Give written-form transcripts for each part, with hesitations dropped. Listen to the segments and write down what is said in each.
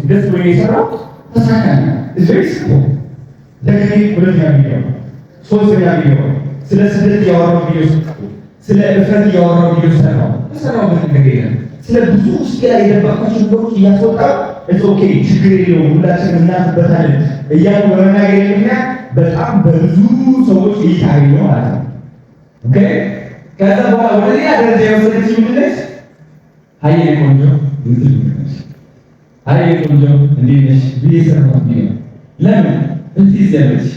ደስ ብሎ የሰራው ተሳካለ። እዚህ ለኔ ሁለተኛ ቪዲዮ ሶስተኛ ቪዲዮ ስለ ስደት ያወራው ቪዲዮ ስለ እፍረት ያወራው ቪዲዮ ሰራው ነገር ስለ ብዙ ውስጥ ላይ የደባባቸው ነገሮች እያስወጣው ኦኬ ችግር የለውም ሁላችንም እናፍበታለን እያሉ በመናገር ምክንያት በጣም በብዙ ሰዎች እይታዊ ነው ማለት ነው። ኦኬ ከዛ በኋላ ወደ ሌላ ደረጃ የወሰደች ምንድነች? ሀይሌ ቆንጆ ሀይሌ ቆንጆ እንዴት ነሽ ብዬ ሰራሁት ቪዲዮ ለምን እንዲህ ያለች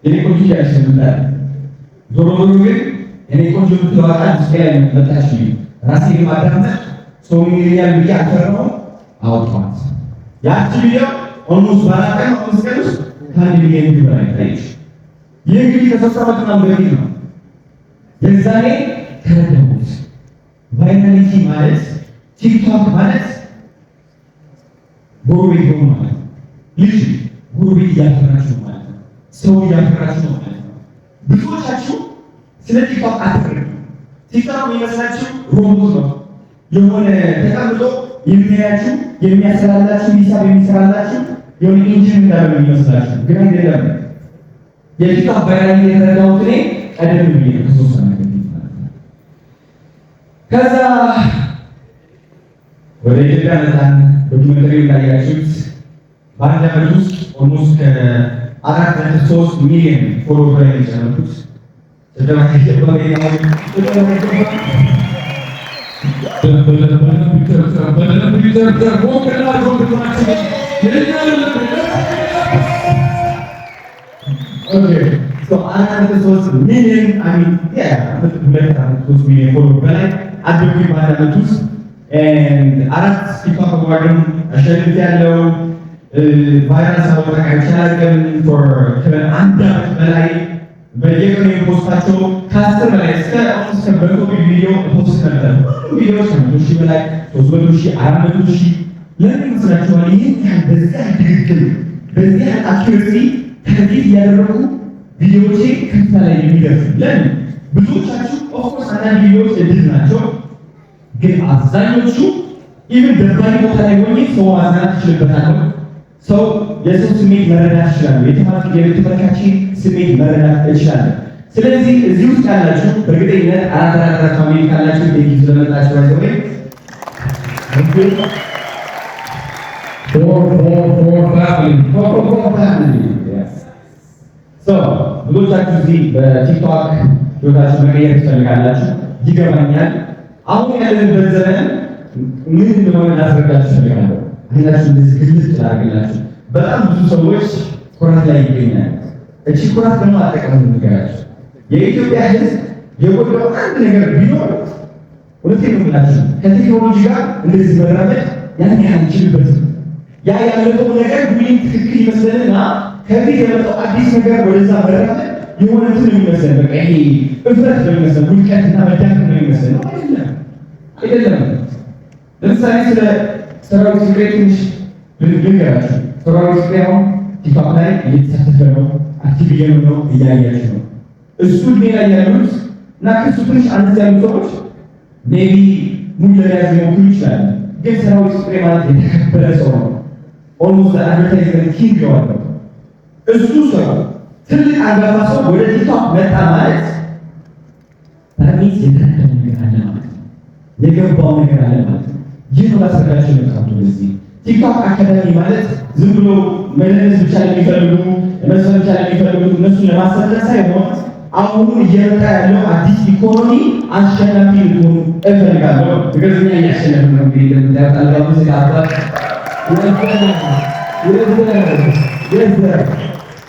የኔ ቆንጆ ያሸምታል ዞሮ ዞሮ ግን የኔ ቆንጆ ብትዋጣ ስካይ መጣች ራሴ ማዳመጥ ሰው ሚሊዮን ብቻ አፈረው አውጣት ያቺ ቪዲዮ ኦልሞስት ባላቀም አምስት ከአንድ ሚሊዮን በላይ ታይሽ። ይህ እንግዲህ ከሶስት ዓመት በፊት ነው። የዛኔ ተረዳሁት። ቫይራሊቲ ማለት ቲክቶክ ማለት ጎረቤት ሆኖ ማለት ነው። ልጅ ጎረቤት እያፈራችሁ ማለት ነው። ሰው እያፈራችሁ ማለት ነው። ብዙዎቻችሁ ስለ ቲክቶክ አትፈሩ። ቲክቶክ የሚመስላችሁ ሮቦት ነው። የሆነ ተቀምጦ የሚያያችሁ የሚያሰላላችሁ ሂሳብ የሚሰራላችሁ የሆነ ኢንጂን እንዳለ የሚመስላችሁ ግን አይደለም። የቲክቶክ ቫይራሊቲ የተረዳሁት እኔ ቀደም ብዬ ከሶስት ዓመት በፊት ማለት ነው። ከዛ ወደ ኢትዮጵያ መጣን። ዶክመንተሪው እንዳያችሁት በአንድ ዓመት ውስጥ ኦልሞስት ከ4.3 ሚሊዮን ፎሎወር ላይ የጨመርኩት አራት ቲክቶክ አዋርድን አሸንፍ ያለው ቫይራል ሳወጣ አይቻልም ፎር ከአንድ ዓመት በላይ በየቀኑ የፖስታቸው ከ10 በላይ እስከ 100 ቪዲዮ ፖስት ነበር። ቪዲዮዎች ከ100 ሺህ በላይ 300 ሺህ 400 ሺህ ለምን ይመስላችኋል? ይህን ያህል በዚያ ድግግም በዚያ አኪሬሲ ከዚህ ያደረጉ ቪዲዮዎቼ ከፍታ ላይ የሚደርሱ ለምን? ብዙዎቻችሁ ኦፍኮርስ አንዳንድ ቪዲዮዎች እድል ናቸው፣ ግን አብዛኞቹ ኢቭን ደባሪ ቦታ ላይ ሆኜ ሰው ማዝናናት ይችልበታል። ሰው የሰው ስሜት መረዳት ይችላል። የተመልካችን ስሜት መረዳት ይችላል። ስለዚህ እዚህ ውስጥ ያላችሁ በእርግጠኝነት አራት ፋሚሊ ካላችሁ ቴንኪ ስለመጣችሁ አይዘው ብዙዎቻችሁ እዚህ በቲክቶክ ህይወታችሁ መቀየር ትፈልጋላችሁ፣ ይገባኛል። አሁን ያለንበት ዘመን ምን እንደሆነ ላስረዳችሁ እፈልጋለሁ። አይናችሁ እንደዚህ ግልጽ ላድርግላችሁ። በጣም ብዙ ሰዎች ኩራት ላይ ይገኛሉ። እቺ ኩራት ደግሞ አጠቃላይ ነገራችሁ የኢትዮጵያ ሕዝብ የጎደለው አንድ ነገር ቢኖር እውነቴን ነው የምላችሁ ከቴክኖሎጂ ጋር እንደዚህ መራመድ ያን ያህል ይችልበትም። ያ ያለፈው ነገር ሁሌም ትክክል ይመስለንና ከፊት የመጣው አዲስ ነገር ወደዛ መራመድ የሆነ እንትን የሚመስለን በቃ ይሄ እፍረት ነው የሚመስለን፣ ውድቀትና መዳከም ነው የሚመስለን። አይደለም። ለምሳሌ ስለ ሰራዊት ፍቅሬ ትንሽ ልንገራችሁ። ሰራዊት ፍቅሬ አሁን ቲክቶክ ላይ እየተሳተፈ ነው፣ አክቲቭ እየሆነ ነው፣ እያያችሁ ነው። እሱ እድሜ ላይ ያሉት እና ከሱ ትንሽ አነስ ያሉ ሰዎች ሜቢ ሙሉ ለመያዝ ሊሞክሩ ይችላሉ። ግን ሰራዊት ፍቅሬ ማለት የተከበረ ሰው ነው። ኦልሞስት አድቨርታይዝመንት ኪንግ ነው። እሱ ሰው ትልቅ አንጋፋ ሰው ወደ ቲክቶክ መጣ ማለት ታሪክ የተከተለ ነገር አለ ማለት ነው። የገባው ነገር አለ ማለት ነው። ይህ ነው ላስረዳችሁ የመጣሁት። እዚህ ቲክቶክ አካዳሚ ማለት ዝም ብሎ መለነስ ብቻ የሚፈልጉ መስፈን ብቻ የሚፈልጉ እነሱን ለማሰልጠን ሳይሆን አሁን እየመጣ ያለው አዲስ ኢኮኖሚ አሸናፊ እንዲሆኑ እፈልጋለሁ። ገዝኛ እያሸነፍ ነው እንግዲህ ለምታውቃለሁ ተጋባች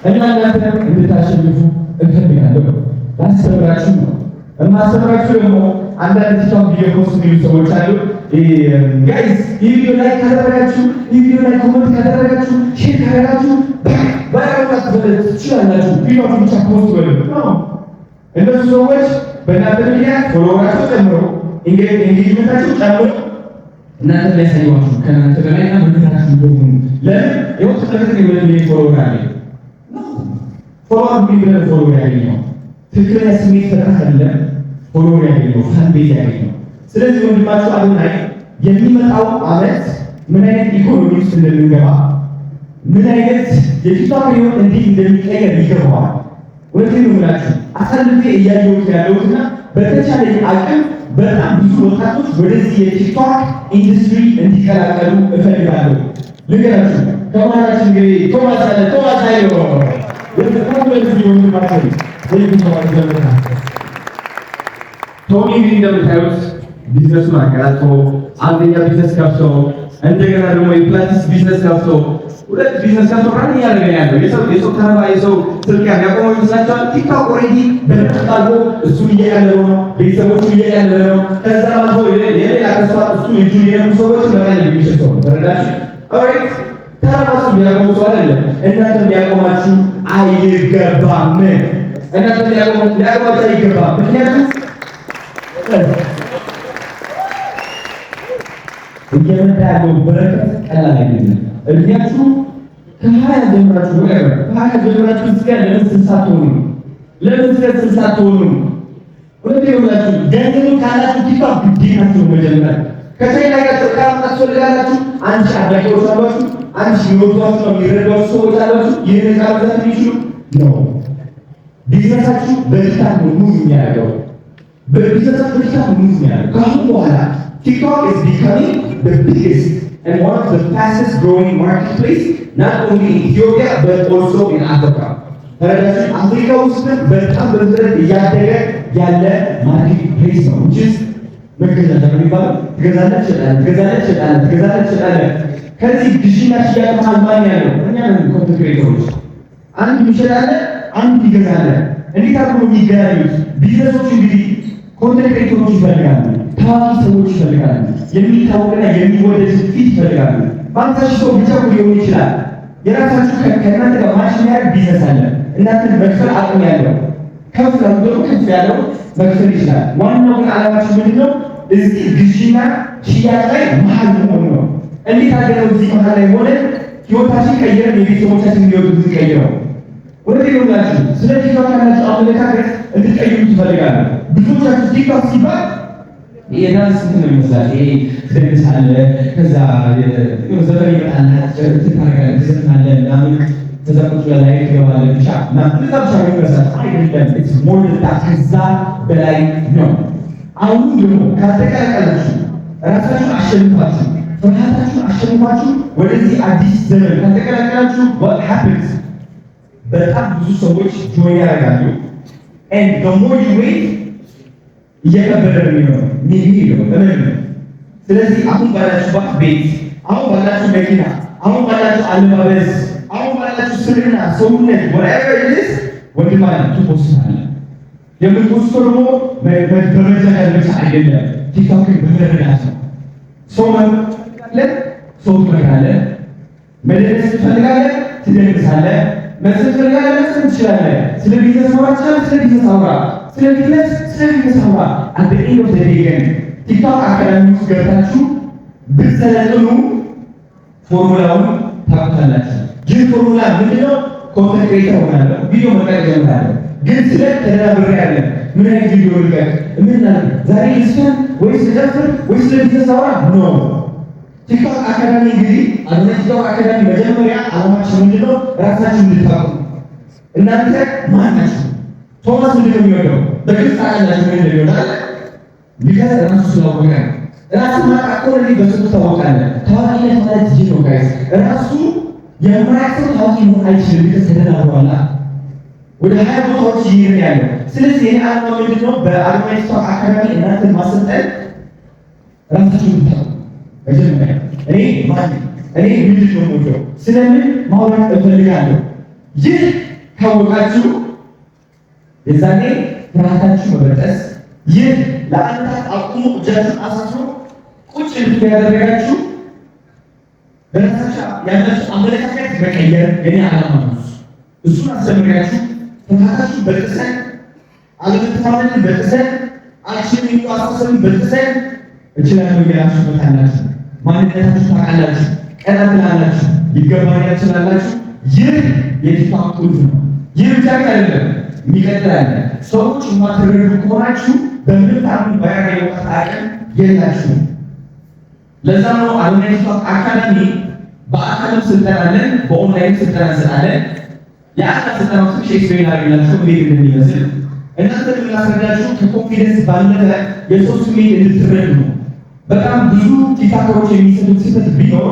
እና እናንተም እንድታሸንፉ እፈልጋለሁ። ላስተምራችሁ ነው። የማስተምራችሁ ደግሞ አንዳንድ ቲክቶክ ቪዲዮ ፖስት የሚሉ ሰዎች አሉ። ጋይስ ይህ ቪዲዮ ላይ ካደረጋችሁ፣ ይህ ቪዲዮ ላይ ኮሜንት ካደረጋችሁ፣ ሼር ካደረጋችሁ ባይሮታት በለት ትችላላችሁ። ቪዲዮ ብቻ ፖስት በሉ ነው። እነሱ ሰዎች በእናንተ ምክንያት ፎሎወራቸው ጨምሮ ኢንጌጅመንታቸው ጨምሮ እናንተ ሊያሳዩዋችሁ ከእናንተ በላይና ምክንያታችሁ እንደሆኑ ለምን ይወጥ ተከታታይ ወደ ሚሊዮን ፎሎወር አለ ፎሎወር ሚሊዮን ፎሎወር ያገኘው ትክክለኛ ስሜት ፈጥረህ አይደለም ፎሎወር ያገኘው ፋን ቤዝ ያገኘው። ስለዚህ ወንድማችሁ አዶናይ የሚመጣው ዓመት ምን አይነት ኢኮኖሚ ውስጥ እንደምንገባ ምን አይነት የቲክቶክ ህይወት እንዴት እንደሚቀየር ይገባዋል። ወይም ነው አሳልፌ እያየሁት ያለሁትና በተቻለ አቅም በጣም ብዙ ወጣቶች ወደዚህ የቲክቶክ ኢንዱስትሪ እንዲቀላቀሉ እፈልጋለሁ። ልገራችሁ ከማላችን እንግዲህ ቶማስ አይሎ ቶኒ እንግዲህ እንደምታዩት ቢዝነሱን አቀላጥፎ አንደኛ ቢዝነስ ከፍቶ እንደገና ደግሞ የፕላቲስ ቢዝነስ ከፍቶ ሁለት ቢዝነስ ከፍቶ ራን እያደረገ ያለው የሰው ተረባ የሰው ስልክ ያቆመው ይመስላችኋል? ቲክቶክ ኦልሬዲ በተጣጣሉ እሱን እየቀለለው ነው፣ ቤተሰቦቹ እየቀለለ ነው። ከዛ አልፎ የሌላ ከሷ እሱ ልጁ የነሱ ሰዎች ለማለት የሚችለው ተረዳችሁ? ኦልሬዲ ተረባሱ ቢያቆሙ ሰው አይደለም። እናንተ ቢያቆማችሁ አይገባም። እናንተ ቢያቆማችሁ አይገባም። ምክንያቱም እየመጣ ያለው በረከት ቀላል አይደለም። እድሜያችሁ ከ20 ጀምራችሁ እስከ ለምን 60 ትሆኑ? ለምን እስከ 60 ትሆኑ? ወደየውላችሁ ገንዘብ ካላችሁ ቲክቶክ ግዴታችሁ መጀመር ከቻይና ጋር ተቃራኒ ታስፈልጋላችሁ። አንቺ አዳቂዎች አሏችሁ፣ አንቺ የሚወዷችሁ ነው የሚረዷችሁ ሰዎች አሏችሁ። ይህን ቃላት የሚችሉ ነው። ቢዝነሳችሁ በድካም ነው ሙሉ የሚያደርገው። በቢዝነሳችሁ በድካም ሙሉ የሚያደርገው ከአሁን በኋላ TikTok is becoming the biggest and one of the fastest growing marketplace not only in Ethiopia but also in Africa. አፍሪካ ውስጥ በጣም በፍጥነት እያደገ ያለ ማርኬትፕሌስ ነው። which is መገዛት የሚባለው ትገዛለች ትሸጣለች። ከዚህ ግዢና ሽያጭ መሀል ማን ያለው? እኛ ነን ኮንተንት ክሬተሮች። አንድ ይሸጣል፣ አንድ ይገዛል። እንዴት አድርጎ የሚገናኙት? ቢዝነሶች እንግዲህ ኮንተንት ክሬተሮች ይፈልጋሉ፣ ታዋቂ ሰዎች ይፈልጋሉ፣ የሚታወቅና የሚወደድ ፊት ይፈልጋሉ። ባንታች ሰው ብቻ ሊሆን ይችላል። የራሳችሁ ከእናንተ ጋር ማች የሚያደርግ ቢዝነስ አለ። እናንተን መክፈል አቅም ያለው ከፍ ያለው መክፈል ይችላል። ዋናው ግን ዓላማችሁ ምንድነው? እዚህ ግዢና ሽያጭ ላይ መሀል መሆን ነው። እንዴት አድርገው እዚህ መሀል ላይ ሆነ ህይወታችን ቀይረን የቤተሰቦቻችን ህይወት እንቀይረው? ወደዚህ ነው ብላችሁ ስለ ቲክቶክ ያላችሁ አመለካከት እንድትቀይሩ ትፈልጋለህ። ብዙዎቻችሁ ቲክቶክ ሲባል የዳንስ እንትን ነው ይመስላል። ይሄ ትደንሳለ፣ ከዛ ዘፈን ይመጣል፣ ትታረጋለህ፣ ትዘፍናለህ ምናምን ከዛ ቁጭ ላይ ትገባለህ ብቻ እና እንደዛ ብቻ ነው ይመስላል። አይደለም። ኢትስ ሞር ዳን ከዛ በላይ ነው። አሁን ደግሞ ካተቀላቀላችሁ ራሳችሁን አሸንፋችሁ ፍርሃታችሁን አሸንፋችሁ ወደዚህ አዲስ ዘመን ካተቀላቀላችሁ what happens? በጣም ብዙ ሰዎች ጆይ ያደርጋሉ and the more you wait እየከበደ ነው የሚሆነው ነው። ስለዚህ አሁን ባላችሁበት ቤት፣ አሁን ባላችሁ መኪና፣ አሁን ባላችሁ አለባበስ፣ አሁን ባላችሁ ስርና ሰውነት whatever it is ወንድማችሁ ፖስታለ የምትወስደው ደግሞ በመዘጋጀት ብቻ አይደለም። ቲክቶክን በመረዳት ነው። ሰው ትመክራለህ፣ መደረስ ትፈልጋለህ፣ ትደርሳለህ፣ መስጠት ትፈልጋለህ፣ መስጠት ትችላለህ። ስለ ቢዝነስ ማውራት ትችላለህ፣ ስለ ቢዝነስ አውራ። ስለ ቢዝነስ አውራ። አንተ ኢንዶ ተደገን ቲክቶክ አካዳሚ ውስጥ ገብታችሁ ብትሰለጥኑ ፎርሙላውን ታውቃላችሁ። ይህ ፎርሙላ ምንድነው? ኮንተንት ክሬተር ሆናለሁ፣ ቪዲዮ መቅረጽ ጀምራለሁ። ግን ስለ ተደራብሬ ያለ ምን አይነት ቪዲዮ ልቀቅ? ምን ዛሬ ልስፈን ወይስ ልጨፍር ወይስ ስለ ቢዝነስ አውራ? ኖ ቲክቶክ አካዳሚ እንግዲህ ቲክቶክ አካዳሚ መጀመሪያ ዓላማችን ምንድነው? ራሳችን እንድታውቁ። እናንተ ማን ናችሁ? ቶማስ ምንድነው የሚወደው? በግልጽ ታውቃላችሁ ምን እንደሚወዳ ቢካዝ ራሱ ስላወቀ ራሱ ማቃቆር በስሙ ታወቃለህ። ታዋቂነት ማለት ይህ ነው ጋይስ። ራሱ የማያውቀው ታዋቂ መሆን አይችልም። ቢካዝ ተደናብሯላ ወደ 20 ቦታዎች ይሄን ያለው። ስለዚህ ይሄ ዓላማ ምንድነው? በቲክቶክ አካዳሚ እናንተን ማሰልጠን ራሳችሁን እንድታውቁ። መጀመሪያ እኔ ምንድን ነው የምወደው? ስለምን ማውራት እፈልጋለሁ? ይህ ካወቃችሁ የዛኔ ፍርሃታችሁ መበጠስ፣ ይህ ለአንታት አቁሙ እጃችሁን አሳስሮ ቁጭ እንድታደርጋችሁ በራሳችሁ ያላችሁ አመለካከት መቀየር የኔ ዓላማ ነው። እሱን አስተምራችሁ ፍርሃታችሁ በጥሰን፣ አለመተማመንን በጥሰን፣ አክሽን የሚዋሳሰብን በጥሰን እችላለሁ ብላችሁ መታላችሁ። ማንነታችሁ ታውቃላችሁ፣ ቀና ትላላችሁ፣ ይገባኛል ትላላችሁ። ይህ የቲክቶክ ቁልፍ ነው። ይህ ብቻ አይደለም፣ የሚቀጥል አለ። ሰዎች የማትረዱ ከሆናችሁ በምንም ታምን ባያገኙት አቅም የላችሁም። ለዛ ነው አዶናይ ቲክቶክ አካዳሚ በአካልም ስልጠና አለን፣ በኦንላይን ስልጠና እንሰጣለን። የአካል ስልጠናው ትንሽ ኤክስፕሌን አድርግላችሁ እንዴት እንደሚመስል እናንተ የምናስረዳችሁ ከኮንፊደንስ ባለፈ የሰው ስሜት እንድትረዱ ነው። በጣም ብዙ ቲክቶከሮች የሚሰጡት ስህተት ቢኖር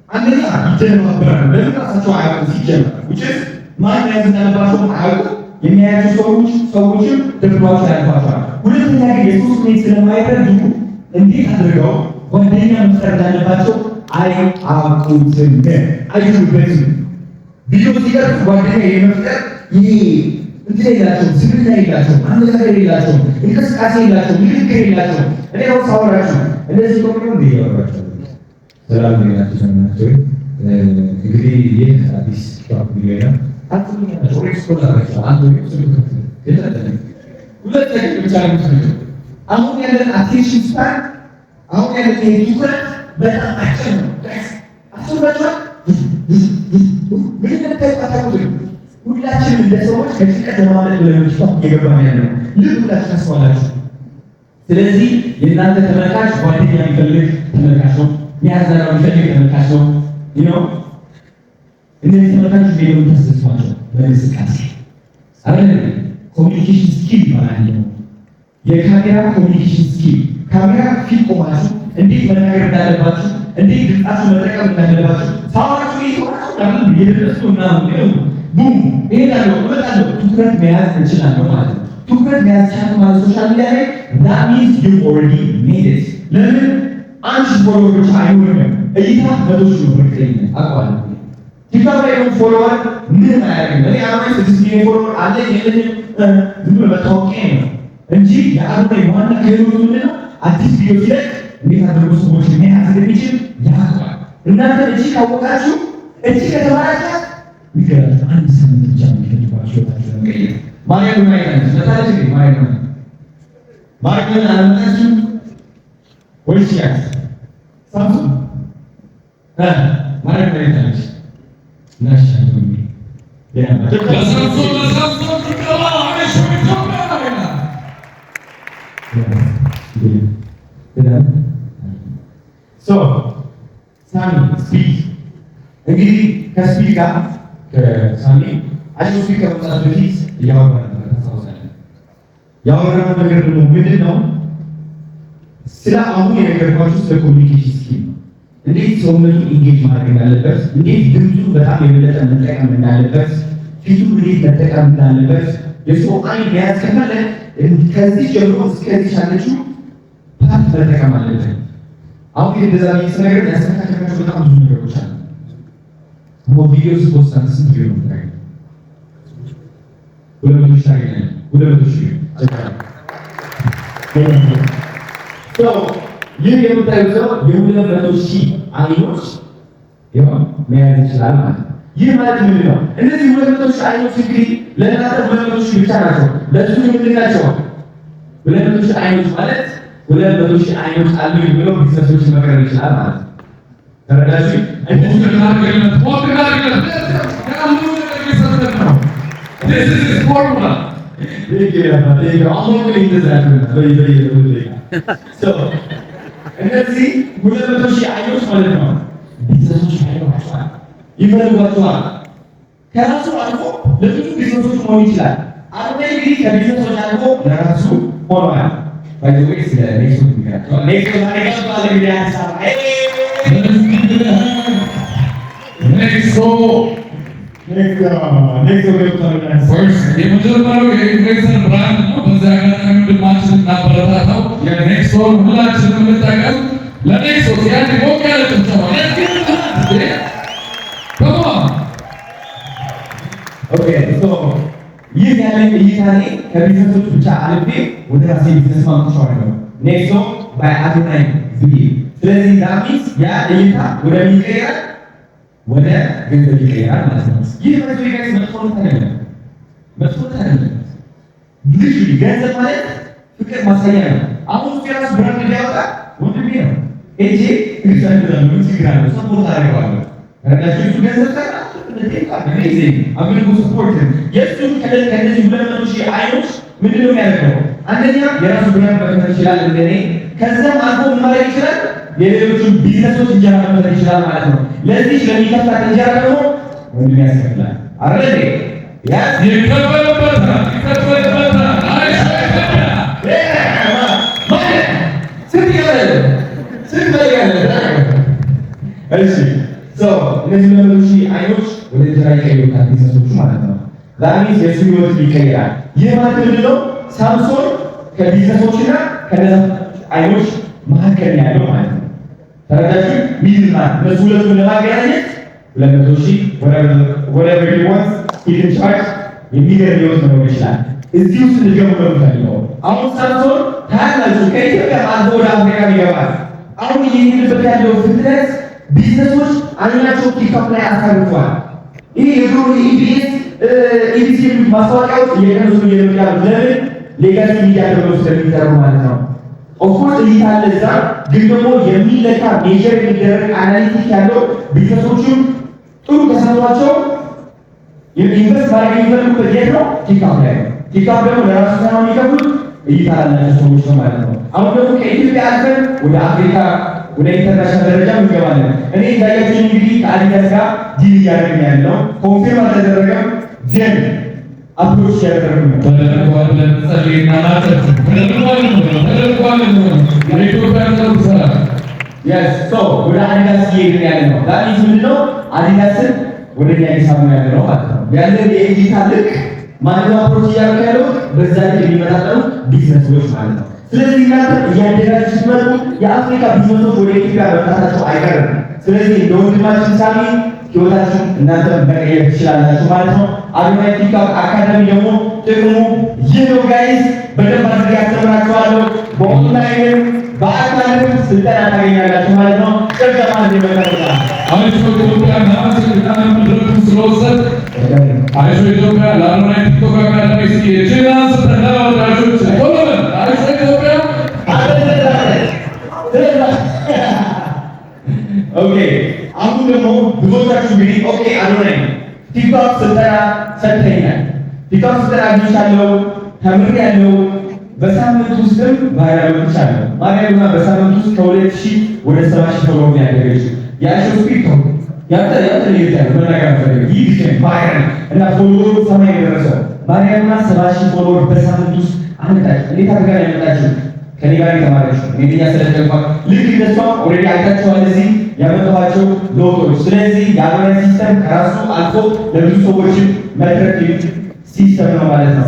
አንደኛ ይደነባበራሉ። ለምን ራሳቸው አያውቁም ሲጀመር ውጭ ማን መያዝ እንዳለባቸው አያውቁም። የሚያያቸው ሰዎችም ደብሯቸው ያልፏቸዋል። ሁለተኛ ግን የሰው ስሜት ስለማይረዱ እንዴት አድርገው ጓደኛ መፍጠር እንዳለባቸው አያውቁትም፣ አይችሉበትም። ቪዲዮ ሲቀርጽ ጓደኛ የመፍጠር ይሄ እንትን የላቸውም፣ ስሜት የላቸውም፣ አነጋገር የላቸውም፣ እንቅስቃሴ የላቸውም፣ ንግግር የላቸውም። እኔ ነው ሳወራችሁ እንደዚህ ቆም ነው ያወራችሁ። ሰላም ነኛችሁ ሰማችሁ። እንግዲህ ይህ አዲስ ቲክቶክ ቪዲዮ ነው። አጥቶኛ ኦሬክስ ፕሮዳክት አንዱ ስልክ ከተተ ሁለት ነገር ብቻ ነው የምትፈልገው። አሁን ያለን አቴንሽን ስፓን አሁን ያለን ትኩረት በጣም አጭር ነው። አስባችኋል? ምን እንደተፈጠረ ሁላችንም እንደ ሰዎች ከጭንቀት ለማለት ብለን ቲክቶክ እየገባን ያለ ነው። ልብ ብላችሁ ታስባላችሁ። ስለዚህ የእናንተ ተመልካች ጓደኛ የሚፈልግ ተመልካች ነው፣ የሚያዝናና የሚፈልግ ተመልካች ነው። ይኸው እነዚህ ተመልካቾች ቪዲዮ ተሰጥቷቸው በእንቅስቃሴ አይደል? ኮሚኒኬሽን ስኪል ይባላል። የካሜራ ኮሚኒኬሽን ስኪል ካሜራ ፊት ቆማችሁ እንዴት መናገር እንዳለባችሁ፣ እንዴት ድምጻችሁ መጠቀም እንዳለባችሁ ሳወራችሁ ይሆናችሁ ማለት ነው። የደረሱና ነው ቡም ይሄዳሉ ወጣሉ ትኩረት መያዝ እንችላለን ማለት ነው። ትኩረት መያዝ ቻለ ማለት ሶሻል ሚዲያ ላይ that means you already made it። ለምን አንድ ፎሎወሮች አይኖርም እይታ በዶች ነው ወርቀኝ አቋል ቲክቶክ ላይ ነው ፎሎወር ምን አያደርግም። እኔ አሁን 6 ሚሊዮን ፎሎወር አለ የለኝም ዝም ብሎ መታወቂያ ነው እንጂ የአዶናይ ዋና ክህሎቱ ምንድን ነው? አዲስ ቪዲዮ ሲለቅ እንዴት አድርጎ ሰዎች መያዝ እንደሚችል ያውቃል። እናንተ እቺ ካወቃችሁ እቺ ከተማራችሁ ይገርም አንድ ሳምንት ብቻ የሚፈጅባችሁ ታችሁ ነው። ማርያም ማይታን ስለታለች ነው ማርያም አለማችሁ ወይስ ያስ ሳምሶን ማርያም ማይታን ናሽናል ያ ለሳምሶን ይቀባ አይሽ ይተማና ሶ ሳሚ ስፒድ እንግዲህ ከስፒድ ጋር ከሳሚ አዲስ ስፒድ ከመጣት በፊት ያወራነው ነገር ደግሞ ምንድን ነው? ስለ አሁን የነገርኳችሁ ስለ ኮሚኒኬሽን ስኪል እንዴት ሰውነቱ ኢንጌጅ ማድረግ እንዳለበት፣ እንዴት ድምፁ በጣም የበለጠ መጠቀም እንዳለበት፣ ፊቱ እንዴት መጠቀም እንዳለበት የሰው አይን መያዝ ከፈለግ ከዚህ ጀምሮ እስከዚህ ያለችው ፓርት መጠቀም አለበት። አሁን እንደዛ ነገር ያስተካከልናቸው በጣም ብዙ ነገሮች አሉ። ቪዲዮ ስፖስት ስንት ቪዲዮ ነው ታገኝ? 200 ሺህ ታገኛለህ። 200 ሺህ ይህ የምታዩት ሰው የ200 ሺህ አይኖች ይሆን መያዝ ይችላል ማለት ነው። ይህ ማለት ምንድን ነው? እነዚህ 200 ሺህ አይኖች እንግዲህ ለእናንተ 200 ሺህ ብቻ ናቸው። ለሱ ምንድን ናቸው? 200 ሺህ አይኖች ማለት 200 ሺህ አይኖች አሉ ብሎ ቢዝነሶችን መቅረብ ይችላል ማለት ነው። ተረዳችሁ? እነዚህ 200 ሺህ አይኖች ማለት ነው ቢዝነሶች ይፈልጓቸዋል። ከራሱ አልፎ ለብዙ ቢዝነሶች መሆን ይችላል። አዶናይ እንግዲህ ከቢዝነሶች አልፎ ለራሱ ሆኗል። ባይዘዌ ስለ ኔክስት ሚካቸው ኔክስት ታሪክ ባለ ሚዲያ ሀሳብ የመጀመሪያው የኢንፍሉዌንሰር ብራንድ ነው። በዚህ አጋጣሚ ወንድማችን እናበረታታው። የኔክስቶን ሁላችንም እንጠቀም። ለኔክስቶ ያን ሞቅ ያለ ጭብጨባ ይህ ያለኝ እይታ ከቢዝነሶች ብቻ አልፌ ወደ ራሴ ቢዝነስ ማምጣት ነው። ኔክስቶ ባይ አዶናይ ብዬ ስለዚህ ዳሚስ ያ እይታ ወደ ሚቀየር ወደ ገንዘብ ይቀየራል ማለት ነው። ይህ ማለት ጋይስ መጥፎ አይደለም። ልጅ ገንዘብ ማለት ፍቅር ማሳያ ነው። አሁን የራሱ ብራንድ ሊያወጣ ወንድሜ ነው እጄ እግዚአብሔር ነው ሲግራል ሰፖርት አደርገዋለሁ። ረዳችሁ ገንዘብ ሰራ የእሱን ከነዚህ 200 ሺህ አይኖች ምንድነው የሚያደርገው? አንደኛ የራሱ ብራንድ መክፈት ይችላል እንደኔ። ከዛም አልፎ ማድረግ ይችላል የሌሎቹን ቢዝነሶች እንጀራ መክፈል ይችላል ማለት ነው። ለዚህ ለሚከፍላት እንጀራ ደግሞ ወንድም ያስከፍላል አይደል? ይከፈልበታል። እነዚህ ለመዶች አይኖች ወደ እንጀራ ይቀይሩታል ቢዝነሶቹ ማለት ነው። ዛሬ የሱ ህይወት ይቀይራል። ይህ ማለት ምንድን ነው? ሳምሶን ከቢዝነሶችና ከነዛ አይኖች መካከል ያለው ማለት ነው። ተረዳችሁ? ሚድልማን እነሱ ሁለቱን ለማገናኘት 200,000 whatever he wants he can charge የሚገርም ህይወት መኖር ይችላል። እዚህ ውስጥ ልገቡ ነው የምፈልገው። አሁን ሳምሶን ታያላችሁ ከኢትዮጵያ አልፎ ወደ አፍሪካ ይገባል። አሁን እየሄድንበት ያለው ፍጥነት ቢዝነሶች አይናቸው ቲክቶክ ላይ አሳርፏል። ይህ የድሮ ኢቢሲ ማስታወቂያዎች እየቀነሱ እየመጡ ለምን ሌጋሲ ሚዲያ ተብሎ ስለሚጠሩ ማለት ነው። ኦፍኮርስ እይታ አለ እዛ፣ ግን ደግሞ የሚለካ ሜዥር የሚደረግ አናሊቲክ ያለው ቢዝነሶቹም ጥሩ ተሰጥቷቸው ኢንቨስት ማድረግ የሚፈልጉበት የት ነው? ቲክቶክ ላይ ነው። ቲክቶክ ደግሞ ለራሱ ሳይሆን የሚከፍሉት እይታ ላላቸው ሰዎች ነው ማለት ነው። አሁን ደግሞ ከኢትዮጵያ አልፈን ወደ አፍሪካ ወደ ኢንተርናሽናል ደረጃ እንገባለን። እኔ እንዳያችሁ እንግዲህ ከአዲዳስ ጋር ዲል እያደረግን ያለው ኮንፊርም አልተደረገም፣ ግን አፕሮች እያደረግን ነው። ተደርጓል ብለን ጸልይና ናቸው ተደርጓል የኢትዮጵያ ተሰራ yes so ወደ አዲዳስ እየሄድን ያለ ነው። ዳኒስ ምንድነው? አዲዳስን ወደ እኛ ሂሳብ ነው ያለው ማለት ነው። ያለን የእይታ ልክ ማንኛው አፕሮች እያደረግን ያለው በዛ ልክ የሚመጣጠኑ ቢዝነሶች ማለት ነው። ስለዚህ እናንተ እያደረጋችሁ ስትመጡ የአፍሪካ ቢዝነሶች ወደ ኢትዮጵያ መምጣታቸው አይቀርም። ስለዚህ እንደ ወንድማችን ሳሚ ህይወታችሁን እናንተ መቀየር ትችላላችሁ ማለት ነው። አዶናይ ቲክቶክ አካዳሚ ደግሞ ጥቅሙ ይህ ነው ጋይስ። በደንብ አድርጌ ያስተምራችኋለሁ። በኦንላይንም በአካልም ስልጠና ታገኛላችሁ ማለት ነው። ጨርሰማ እንደመጣ አይዞ ኢትዮጵያ ናስልጣን መድረኩ ስለወሰድ አይዞ ኢትዮጵያ ለአዶናይ ቲክቶክ አካዳሚ እስኪ ጅናስ ተናወዳጆች ቆመን አይዞ ኢትዮጵያ ኦኬ። አሁን ደግሞ ብዙዎቻችሁ እንግዲህ ኦኬ አዶናይ ቲክቶክ ስልጠና ሰጥተኛል፣ ቲክቶክ ስልጠና አግኝቻለሁ፣ ተምሬያለሁ፣ በሳምንት ውስጥም ቫይራል ወጥቻለሁ። ማርያምና በሳምንት ውስጥ ከ2000 ወደ 70,000 ፎሎወር ያደረገችው ያቸው ቲክቶክ ያንተ ይታያል መናገር ፈልግ ይህ ቫይራል እና ፎሎወሩ ሰማይ የደረሰው ማርያምና 70,000 ፎሎወር በሳምንት ውስጥ አመጣች። እንዴት አድርጋ ያመጣችው? ከኔ ጋር የተማረችው እኔ ያሰለጠንኳ ልክ እንደሷ ኦልሬዲ አይታችኋል እዚህ ያመጣኋቸው ሎቶች። ስለዚህ የአዶናይ ሲስተም ከራሱ አልፎ ለብዙ ሰዎች መድረክ ሲስተም ነው ማለት ነው።